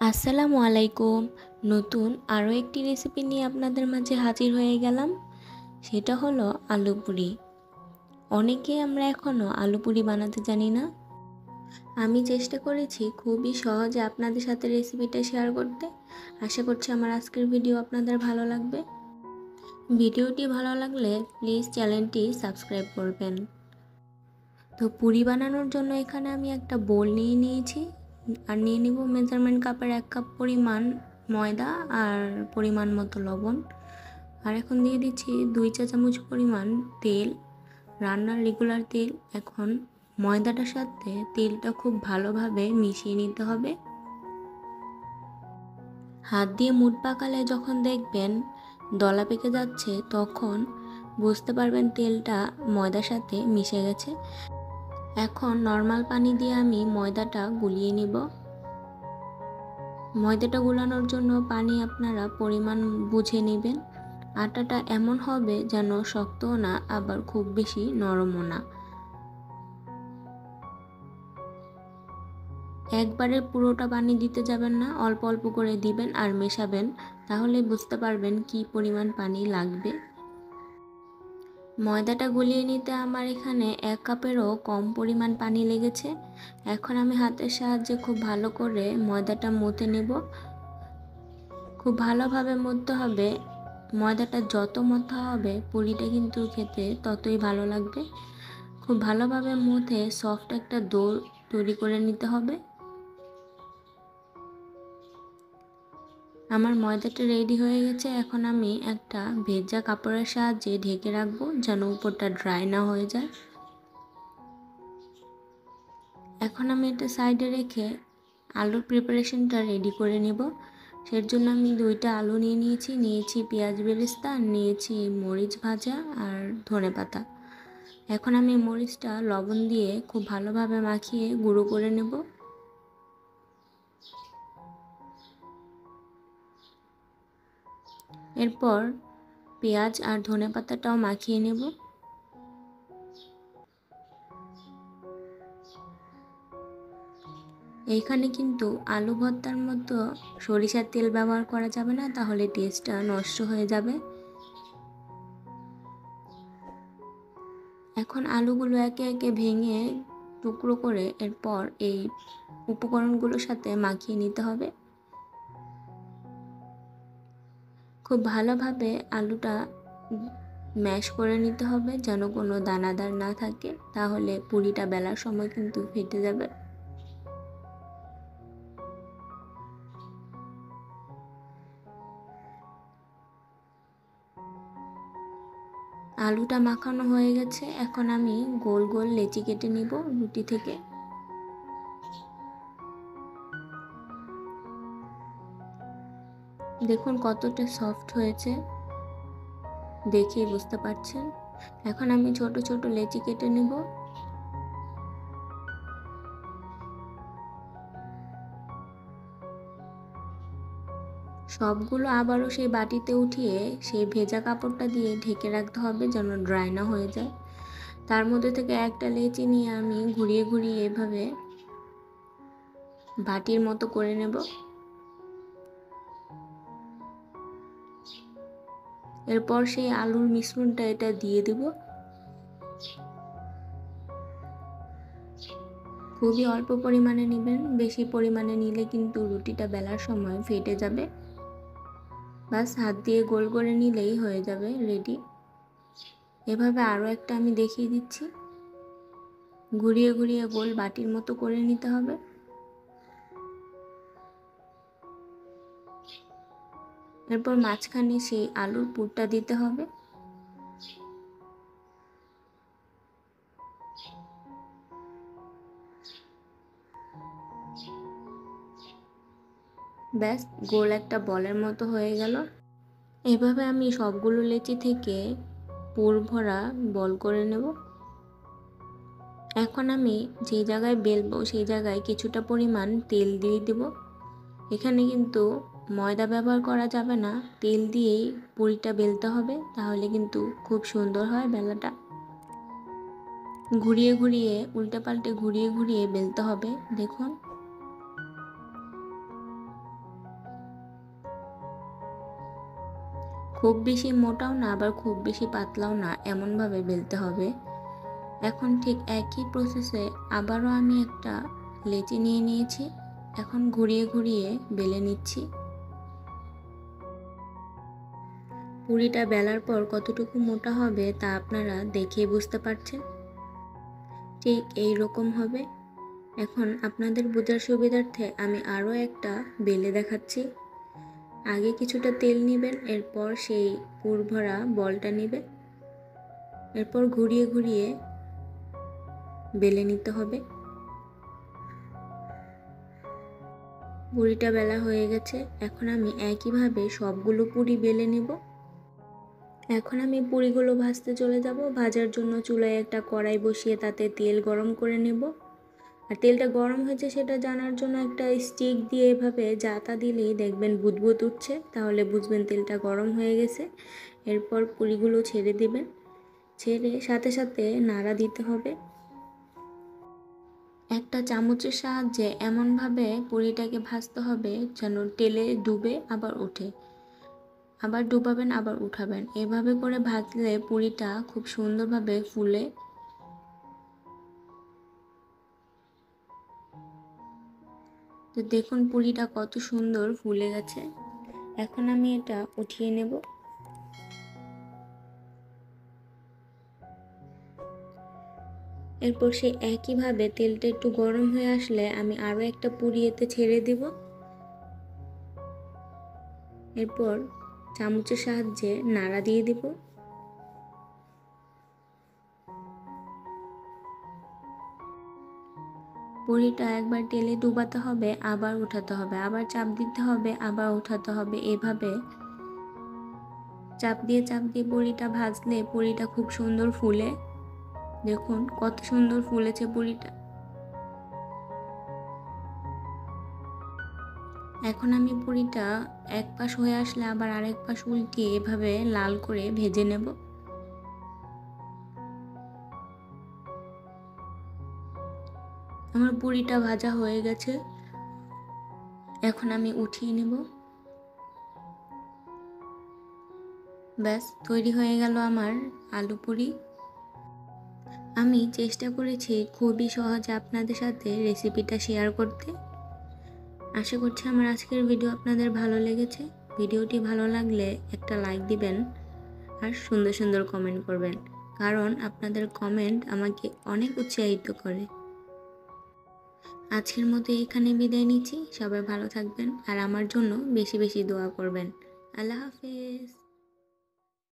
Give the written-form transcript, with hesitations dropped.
আসসালামু আলাইকুম। নতুন আরও একটি রেসিপি নিয়ে আপনাদের মাঝে হাজির হয়ে গেলাম। সেটা হলো আলু পুরি। অনেকেই আমরা এখনও আলু পুরি বানাতে জানি না। আমি চেষ্টা করেছি খুবই সহজে আপনাদের সাথে রেসিপিটা শেয়ার করতে। আশা করছি আমার আজকের ভিডিও আপনাদের ভালো লাগবে। ভিডিওটি ভালো লাগলে প্লিজ চ্যানেলটি সাবস্ক্রাইব করবেন। তো পুরি বানানোর জন্য এখানে আমি একটা বোল নিয়ে নিয়েছি আর নিয়ে নিব মেজারমেন্ট কাপের 1 কাপ পরিমাণ ময়দা আর পরিমাণ মতো লবণ। আর এখন দিয়ে দিচ্ছি 2 চা চামচ পরিমাণ তেল, রান্নার রেগুলার তেল। এখন ময়দাটার সাথে তেলটা খুব ভালোভাবে মিশিয়ে নিতে হবে। হাত দিয়ে মুঠ পাকালে যখন দেখবেন দলা পেকে যাচ্ছে তখন বুঝতে পারবেন তেলটা ময়দার সাথে মিশে গেছে। এখন নর্মাল পানি দিয়ে আমি ময়দাটা গুলিয়ে নিব। ময়দাটা গুলানোর জন্য পানি আপনারা পরিমাণ বুঝে নেবেন। আটাটা এমন হবে যেন শক্তও না আবার খুব বেশি নরমও না। একবারে পুরোটা পানি দিতে যাবেন না, অল্প অল্প করে দিবেন আর মেশাবেন, তাহলে বুঝতে পারবেন কি পরিমাণ পানি লাগবে। ময়দাটা গুলিয়ে নিতে আমার এখানে 1 কাপেরও কম পরিমাণ পানি লেগেছে। এখন আমি হাতের সাহায্যে খুব ভালো করে ময়দাটা মথে নেব। খুব ভালোভাবে মথতে হবে। ময়দাটা যত মথা হবে পুরিটা কিন্তু খেতে ততই ভালো লাগবে। খুব ভালোভাবে মথে সফট একটা ডো তৈরি করে নিতে হবে। আমার ময়দাটা রেডি হয়ে গেছে। এখন আমি একটা ভেজা কাপড়ের সাহায্যে ঢেকে রাখবো যেন উপরটা ড্রাই না হয়ে যায়। এখন আমি এটা সাইডে রেখে আলুর প্রিপারেশনটা রেডি করে নেব। সের জন্য আমি 2টা আলু নিয়েছি পেঁয়াজ বেরেস্তা আর নিয়েছি মরিচ ভাজা আর ধনেপাতা। এখন আমি মরিচটা লবণ দিয়ে খুব ভালোভাবে মাখিয়ে গুঁড়ো করে নেব। এরপর পেঁয়াজ আর ধনেপাতাটাও মাখিয়ে নেব। এইখানে কিন্তু আলু ভর্তার মতো সরিষার তেল ব্যবহার করা যাবে না, তাহলে টেস্টটা নষ্ট হয়ে যাবে। এখন আলুগুলো একে একে ভেঙে টুকরো করে এরপর এই উপকরণগুলোর সাথে মাখিয়ে নিতে হবে। খুব ভালোভাবে আলুটা ম্যাশ করে নিতে হবে যেন কোনো দানাদার না থাকে, তাহলে পুরিটা বেলার সময় কিন্তু ফেটে যাবে। আলুটা মাখানো হয়ে গেছে। এখন আমি গোল গোল লেচি কেটে নিব রুটি থেকে। দেখুন কতটা সফট হয়েছে, দেখেই বুঝতে পারছেন। এখন আমি ছোট ছোট লেচি কেটে নিব। সবগুলো আবারও সেই বাটিতে উঠিয়ে সেই ভেজা কাপড়টা দিয়ে ঢেকে রাখতে হবে যেন ড্রাই না হয়ে যায়। তার মধ্যে থেকে একটা লেচি নিয়ে আমি ঘুরিয়ে ঘুরিয়ে এভাবে বাটির মতো করে নেব। এরপর সেই আলুর মিশ্রণটা এটা দিয়ে দেব। খুবই অল্প পরিমাণে নেবেন, বেশি পরিমাণে নিলে কিন্তু রুটিটা বেলার সময় ফেটে যাবে। বাস হাত দিয়ে গোল করে নিলেই হয়ে যাবে রেডি। এভাবে আরও একটা আমি দেখিয়ে দিচ্ছি। ঘুরিয়ে ঘুরিয়ে গোল বাটির মতো করে নিতে হবে। এরপর মাঝখানে সেই আলুর পুরটা দিতে হবে। ব্যাস গোল একটা বলের মতো হয়ে গেল। এভাবে আমি সবগুলো লেচি থেকে পুর ভরা বল করে নেব। এখন আমি যে জায়গায় বেলবো সেই জায়গায় কিছুটা পরিমাণ তেল দিয়ে দেব। এখানে কিন্তু ময়দা ব্যবহার করা যাবে না, তেল দিয়েই পুরিটা বেলতে হবে, তাহলে কিন্তু খুব সুন্দর হয় বেলাটা। ঘুরিয়ে ঘুরিয়ে উল্টে পাল্টে ঘুরিয়ে ঘুরিয়ে বেলতে হবে। দেখুন খুব বেশি মোটাও না আবার খুব বেশি পাতলাও না, এমনভাবে বেলতে হবে। এখন ঠিক একই প্রসেসে আবারও আমি একটা লেচি নিয়ে নিয়েছি। এখন ঘুরিয়ে ঘুরিয়ে বেলে নিচ্ছি। পুরিটা বেলার পর কতটুকু মোটা হবে তা আপনারা দেখেই বুঝতে পারছেন। ঠিক এই রকম হবে। এখন আপনাদের বোঝার সুবিধার্থে আমি আরও একটা বেলে দেখাচ্ছি। আগে কিছুটা তেল নেবেন, এরপর সেই পুর ভরা বলটা নেবেন, এরপর ঘুরিয়ে ঘুরিয়ে বেলে নিতে হবে। পুরিটা বেলা হয়ে গেছে। এখন আমি একইভাবে সবগুলো পুরি বেলে নেব। এখন আমি পুরিগুলো ভাজতে চলে যাব। ভাজার জন্য চুলায় একটা কড়াই বসিয়ে তাতে তেল গরম করে নেব। আর তেলটা গরম হয়েছে সেটা জানার জন্য একটা স্টিক দিয়ে এভাবে জাতা দিলেই দেখবেন বুদবুদ উঠছে, তাহলে বুঝবেন তেলটা গরম হয়ে গেছে। এরপর পুরিগুলো ছেড়ে দিবেন, ছেড়ে সাথে সাথে নাড়া দিতে হবে। একটা চামচের সাহায্যে এমনভাবে পুরিটাকে ভাজতে হবে যেন তেলে ডুবে আবার ওঠে, আবার ডুবাবেন আবার উঠাবেন। এভাবে করে ভাজলে পুরিটা খুব সুন্দরভাবে ফুলে। তো দেখুন পুরিটা কত সুন্দর ফুলে গেছে। এখন আমি এটা উঠিয়ে নেব। এরপর সে একইভাবে তেলটা একটু গরম হয়ে আসলে আমি আরও একটা পুরি এতে ছেড়ে দেব। এরপর চামচের সাহায্যে নাড়া দিয়ে দিব। পুরিটা একবার তেলে ডুবাতে হবে, আবার উঠাতে হবে, আবার চাপ দিতে হবে, আবার উঠাতে হবে। এভাবে চাপ দিয়ে পুরিটা ভাজলে পুরিটা খুব সুন্দর ফুলে। দেখুন কত সুন্দর ফুলেছে পুরিটা। এখন আমি পুরিটা এক পাশ হয়ে আসলে আবার আরেক পাশ উল্টিয়ে এভাবে লাল করে ভেজে নেব। আমার পুরিটা ভাজা হয়ে গেছে। এখন আমি উঠিয়ে নেব। ব্যাস তৈরি হয়ে গেল আমার আলু পুরি। আমি চেষ্টা করেছি খুবই সহজে আপনাদের সাথে রেসিপিটা শেয়ার করতে। আশা করছি আমার আজকের ভিডিও আপনাদের ভালো লেগেছে। ভিডিওটি ভালো লাগলে একটা লাইক দিবেন আর সুন্দর সুন্দর কমেন্ট করবেন, কারণ আপনাদের কমেন্ট আমাকে অনেক উৎসাহিত করে। আজকের মতো এখানে বিদায় নিচ্ছি। সবাই ভালো থাকবেন আর আমার জন্য বেশি বেশি দোয়া করবেন। আল্লাহ হাফেজ।